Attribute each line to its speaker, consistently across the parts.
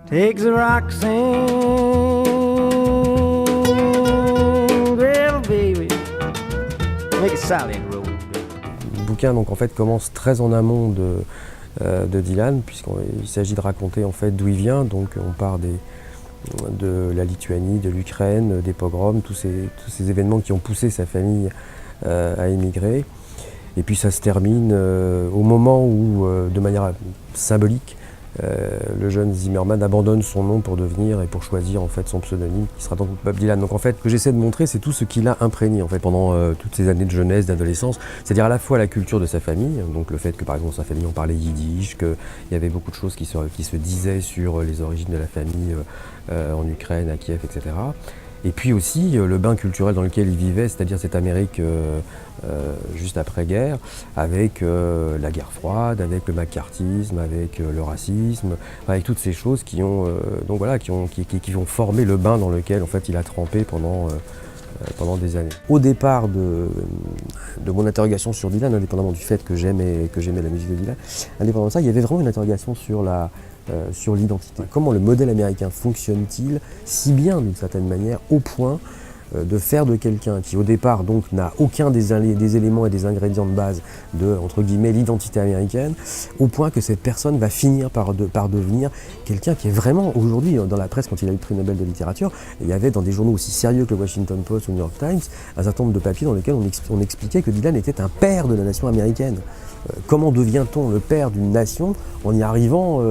Speaker 1: Takes a Roxanne, well, baby, make a solid road.
Speaker 2: Le bouquin donc en fait commence très en amont de Dylan, puisqu'il s'agit de raconter en fait d'où il vient. Donc on part de la Lituanie, de l'Ukraine, des pogroms, tous ces événements qui ont poussé sa famille à émigrer. Et puis ça se termine au moment où, de manière symbolique, le jeune Zimmerman abandonne son nom pour devenir et pour choisir en fait son pseudonyme qui sera donc Bob Dylan. Donc en fait, ce que j'essaie de montrer, c'est tout ce qu'il a imprégné en fait pendant toutes ces années de jeunesse, d'adolescence, c'est-à-dire à la fois la culture de sa famille, donc le fait que par exemple sa famille on parlait yiddish, qu'il y avait beaucoup de choses qui se disaient sur les origines de la famille en Ukraine, à Kiev, etc. Et puis aussi le bain culturel dans lequel il vivait, c'est-à-dire cette Amérique juste après-guerre, avec la guerre froide, avec le macartisme, avec le racisme, avec toutes ces choses qui ont formé le bain dans lequel en fait il a trempé pendant des années. Au départ de mon interrogation sur Dylan, indépendamment du fait que j'aimais la musique de Dylan, indépendamment de ça, il y avait vraiment une interrogation sur l'identité. Comment le modèle américain fonctionne-t-il si bien d'une certaine manière au point de faire de quelqu'un qui au départ donc n'a aucun des éléments et des ingrédients de base de entre guillemets l'identité américaine, au point que cette personne va finir par devenir quelqu'un qui est vraiment aujourd'hui dans la presse. Quand il a eu le prix Nobel de littérature, il y avait dans des journaux aussi sérieux que le Washington Post ou le New York Times un certain nombre de papiers dans lesquels on expliquait que Dylan était un père de la nation américaine. Comment devient-on le père d'une nation en y arrivant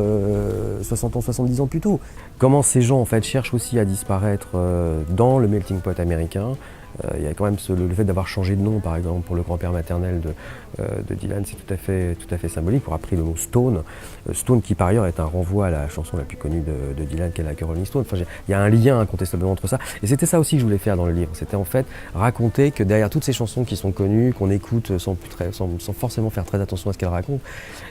Speaker 2: 60 ans, 70 ans plus tôt? Comment ces gens en fait cherchent aussi à disparaître dans le melting pot américain. Il y a quand même le fait d'avoir changé de nom, par exemple, pour le grand-père maternel de Dylan, c'est tout à fait symbolique. On a pris le mot Stone. Stone qui, par ailleurs, est un renvoi à la chanson la plus connue de Dylan, qui est la Rolling Stone. Enfin, il y a un lien incontestablement entre ça. Et c'était ça aussi que je voulais faire dans le livre. C'était en fait raconter que derrière toutes ces chansons qui sont connues, qu'on écoute sans forcément faire très attention à ce qu'elles racontent,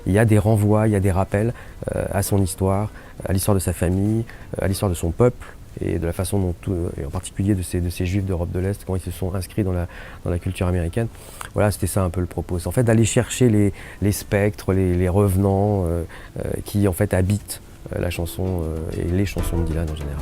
Speaker 2: il y a des renvois, il y a des rappels à son histoire, à l'histoire de sa famille, à l'histoire de son peuple, et de la façon dont, et en particulier de ces juifs d'Europe de l'Est, quand ils se sont inscrits dans la culture américaine. Voilà, c'était ça un peu le propos. C'est en fait d'aller chercher les spectres, les revenants qui en fait habitent la chanson et les chansons de Dylan en général.